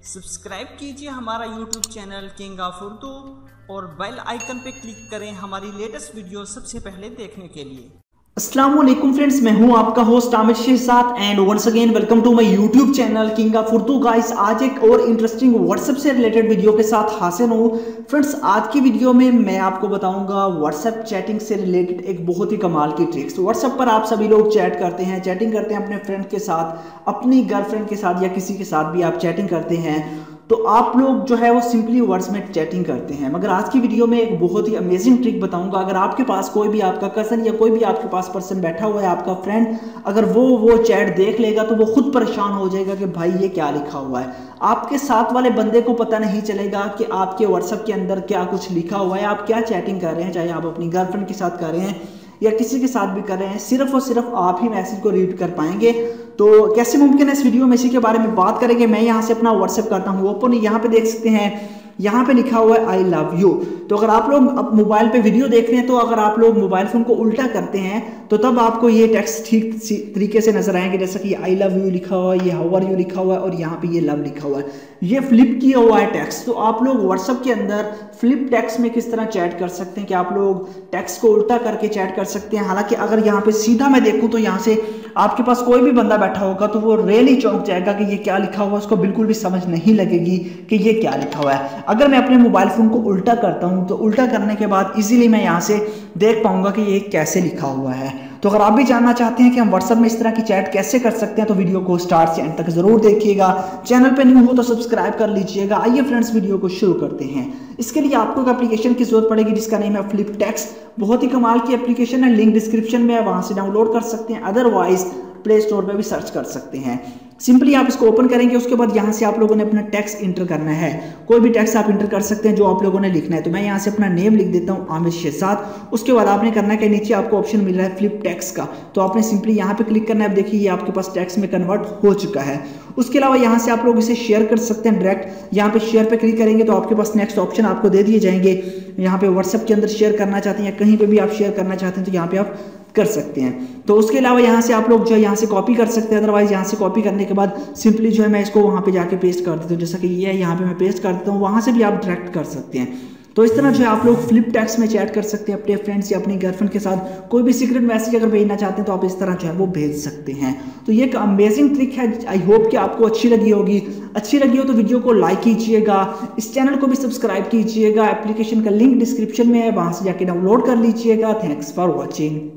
Subscribe कीजिए हमारा YouTube channel king of Urdu और बेल आइकन पे क्लिक करें हमारी लेटेस्ट वीडियो सबसे पहले देखने के लिए। अस्सलाम वालेकुम फ्रेंड्स, मैं हूं आपका host Aamir Shahzad and once again welcome to my YouTube channel king of Urdu. Guys, आज एक और इंटरेस्टिंग व्हाट्सएप से रिलेटेड वीडियो के साथ हाजिर हूं। फ्रेंड्स, आज की वीडियो में मैं आपको बताऊंगा व्हाट्सएप चैटिंग से रिलेटेड एक बहुत ही कमाल की ट्रिक्स। व्हाट्सएप पर आप सभी लोग चैट करते हैं, चैटिंग करते हैं अपने फ्रेंड के साथ, अपनी गर्लफ्रेंड के साथ या किसी के साथ भी आप चैटिंग करते हैं, तो आप लोग जो है वो सिंपली वर्ड्स में चैटिंग करते हैं। मगर आज की वीडियो में एक बहुत ही अमेजिंग ट्रिक बताऊंगा। अगर आपके पास कोई भी आपका कज़न या कोई भी आपके पास पर्सन बैठा हुआ है, आपका फ्रेंड, अगर वो चैट देख लेगा तो वो खुद परेशान हो जाएगा कि भाई ये क्या लिखा हुआ है। आपके साथ वाले बंदे को पता नहीं चलेगा कि आपके व्हाट्सएप के अंदर क्या कुछ लिखा हुआ है, आप क्या चैटिंग कर रहे हैं, चाहे आप अपनी गर्लफ्रेंड के साथ कर रहे हैं या किसी के साथ भी कर रहे हैं। सिर्फ और सिर्फ आप ही मैसेज को रीड कर पाएंगे। तो कैसे मुमकिन है, इस वीडियो में इसी के बारे में बात करेंगे। मैं यहाँ से अपना व्हाट्सएप करता हूँ ओपन। यहाँ पे देख सकते हैं, यहाँ पे लिखा हुआ है आई लव यू। तो अगर आप लोग अब मोबाइल पे वीडियो देख रहे हैं तो अगर आप लोग मोबाइल फोन को उल्टा करते हैं तो तब आपको ये टेक्स्ट ठीक तरीके से नजर आएंगे। जैसा कि आई लव यू लिखा हुआ है, ये हाउ आर यू लिखा हुआ है और यहाँ पे ये लव लिखा हुआ है। ये फ्लिप किया हुआ है टेक्स्ट। तो आप लोग व्हाट्सएप के अंदर फ्लिप टेक्स्ट में किस तरह चैट कर सकते हैं कि आप लोग टेक्स्ट को उल्टा करके चैट कर सकते हैं। हालांकि अगर यहाँ पे सीधा मैं देखूँ तो यहाँ से आपके पास कोई भी बंदा बैठा होगा तो वो रियली चौंक जाएगा कि ये क्या लिखा हुआ है, उसको बिल्कुल भी समझ नहीं लगेगी कि ये क्या लिखा हुआ है। अगर मैं अपने मोबाइल फोन को उल्टा करता हूं तो उल्टा करने के बाद इजीली मैं यहां से देख पाऊंगा कि ये कैसे लिखा हुआ है। तो अगर आप भी जानना चाहते हैं कि हम व्हाट्सएप में इस तरह की चैट कैसे कर सकते हैं तो वीडियो को स्टार्ट से एंड तक जरूर देखिएगा। चैनल पे न्यू हो तो सब्सक्राइब कर लीजिएगा। आइए फ्रेंड्स, वीडियो को शुरू करते हैं। इसके लिए आपको एक एप्लीकेशन की जरूरत पड़ेगी जिसका नेम है फ्लिप टेक्स्ट। बहुत ही कमाल की एप्लीकेशन है, लिंक डिस्क्रिप्शन में है, वहां से डाउनलोड कर सकते हैं। अदरवाइज प्ले स्टोर पे भी सर्च कर सकते हैं। सिंपली आप इसको ओपन करेंगे, उसके बाद यहाँ से आप लोगों ने अपना टेक्स्ट इंटर करना है। कोई भी टेक्स्ट आप इंटर कर सकते हैं जो आप लोगों ने लिखना है। तो मैं यहाँ से अपना नेम लिख देता हूँ, आमिर शहजाद। उसके बाद आपने करना है कि नीचे आपको ऑप्शन मिल रहा है फ्लिप टेक्स्ट का, तो आपने सिंपली यहाँ पे क्लिक करना है। अब देखिए ये आपके पास टेक्स्ट में कन्वर्ट हो चुका है। उसके अलावा यहाँ से आप लोग इसे शेयर कर सकते हैं डायरेक्ट। यहाँ पे शेयर पे क्लिक करेंगे तो आपके पास नेक्स्ट ऑप्शन आपको दे दिए जाएंगे। यहाँ पे व्हाट्सएप के अंदर शेयर करना चाहते हैं या कहीं पे भी आप शेयर करना चाहते हैं तो यहाँ पे आप कर सकते हैं। तो उसके अलावा यहाँ से आप लोग जो है यहाँ से कॉपी कर सकते हैं। अदरवाइज यहाँ से कॉपी करने के बाद सिंपली जो है मैं इसको वहाँ पे जाके पेस्ट कर देता हूँ। जैसा कि ये है, यहाँ पे मैं पेस्ट कर देता हूँ, वहाँ से भी आप डायरेक्ट कर सकते हैं। तो इस तरह जो है आप लोग फ्लिप टेक्स्ट में चैट कर सकते हैं अपने फ्रेंड्स या अपनी गर्लफ्रेंड के साथ। कोई भी सीक्रेट मैसेज अगर भेजना चाहते हैं तो आप इस तरह जो है वो भेज सकते हैं। तो ये एक अमेजिंग ट्रिक है। आई होप कि आपको अच्छी लगी होगी। अच्छी लगी हो तो वीडियो को लाइक कीजिएगा, इस चैनल को भी सब्सक्राइब कीजिएगा। एप्लीकेशन का लिंक डिस्क्रिप्शन में है, वहां से जाके डाउनलोड कर लीजिएगा। Thanks for watching.